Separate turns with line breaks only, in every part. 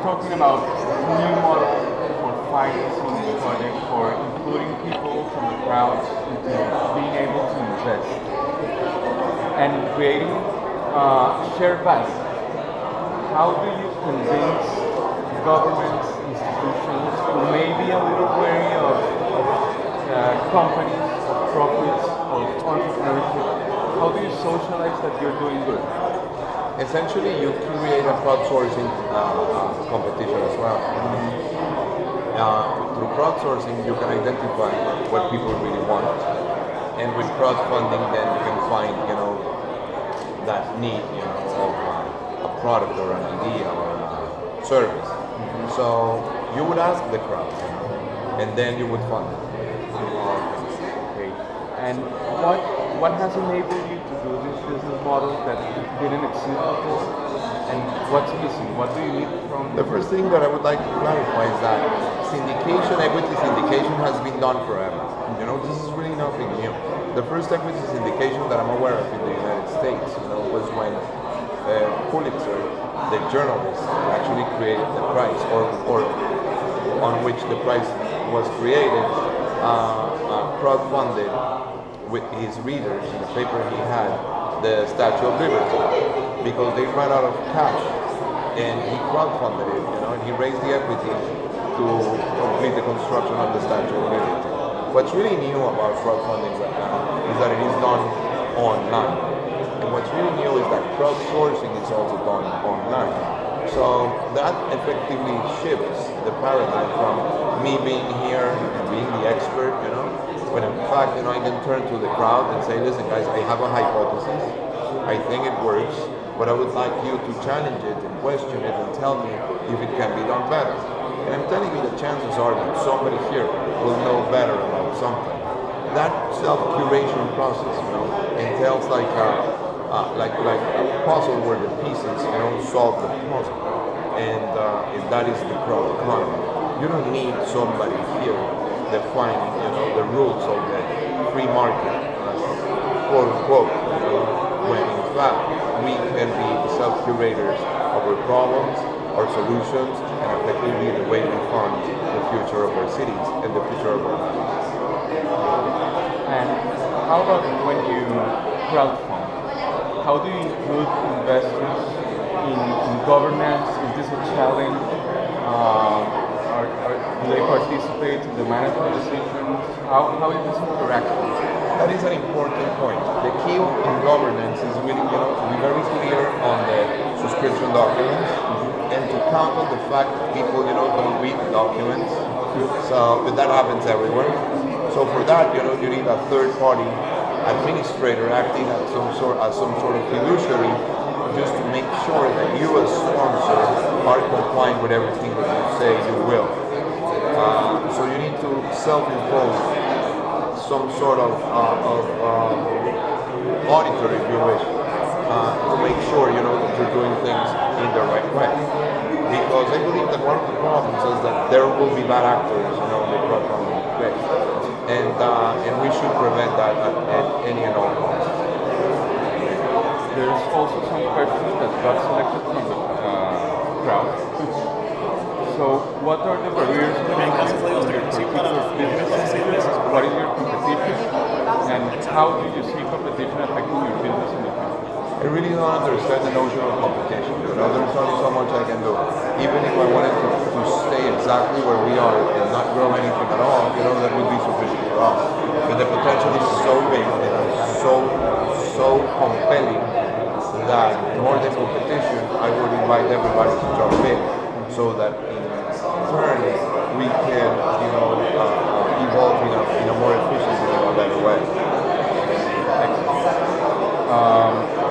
talking about new models for financing the project, for including people from the crowds into being able to invest and creating shared value. How do you convince governments, institutions who may be a little wary of companies, of profits, of entrepreneurship? How do you socialize that you're doing good?
Essentially, you create a crowdsourcing competition as well. Through crowdsourcing, you can identify what people really want, and with crowdfunding, then you can find, that need, of a product or an idea or a service. So you would ask the crowd, and then you would fund it.
Okay. And what has enabled you to do this business model that didn't exist before? And what's missing? What do you need from
the first thing that I would like to clarify is that equity syndication has been done forever. This is really nothing new. The first equity syndication that I'm aware of in the United States, was when Pulitzer, the journalist, actually created the price, or on which the price was created, crowdfunded with his readers in a paper he had, the Statue of Liberty, because they ran out of cash, and he crowdfunded it, and he raised the equity to complete the construction of the Statue of Liberty. What's really new about crowdfunding right now is that it is done online. And what's really new is that crowdsourcing is also done online. So that effectively shifts the paradigm from me being here and being the expert, when in fact, I can turn to the crowd and say, listen guys, I have a hypothesis, I think it works, but I would like you to challenge it and question it and tell me if it can be done better. And I'm telling you, the chances are that somebody here will know better about something. That self-curation process, entails like a puzzle where the pieces, solve the puzzle. And that is the crowd economy. You don't need somebody here defining, the rules of the free market, quote unquote, when in fact we can be self-curators of our problems, our solutions, and effectively the way we fund the future of our cities and the future of our lives.
And how about when you crowdfund? How do you include investors in governance? Is this a challenge? Do they participate in the management decisions? How is this interaction?
That is an important point. The key in governance is really, to be very clear on the subscription documents and to count on the fact that people, don't read the documents. So but that happens everywhere. So for that, you need a third-party administrator acting as some sort of fiduciary, just to make sure that you as sponsor are compliant with everything that you say you will. So you need to self-impose some sort of auditor, if you wish, to make sure that you're doing things in the right way. Because I believe that one of the problems is that there will be bad actors, in the crowdfunding space, and we should prevent that at any and all costs.
There's also some questions that got selected from the crowd. So, what are the barriers to entry on your particular business? What is your competition? And how do you see competition affecting your business in the future?
I really don't understand the notion of competition. There's only so much I can do. Even if I wanted to stay exactly where we are and not grow anything at all, that would be sufficient for us. But the potential is so big and so compelling that more than competition, I would invite everybody to jump in so that in turn we can, evolve in a more efficient and a better way.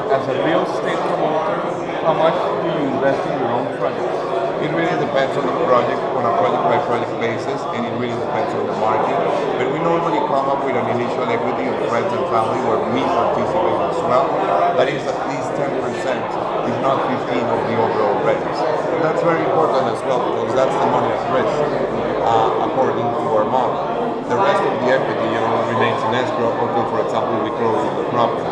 As a real estate promoter, how much do you invest in your own projects?
It really depends on the project, on a project-by-project basis, and it really depends on the market. But we normally come up with an initial equity of friends and family where we participate as well. That is at least 10%, if not 15% of the overall revenues. And that's very important as well because that's the money at risk, according to our model. The rest of the equity, remains in escrow until, for example, we close on the property.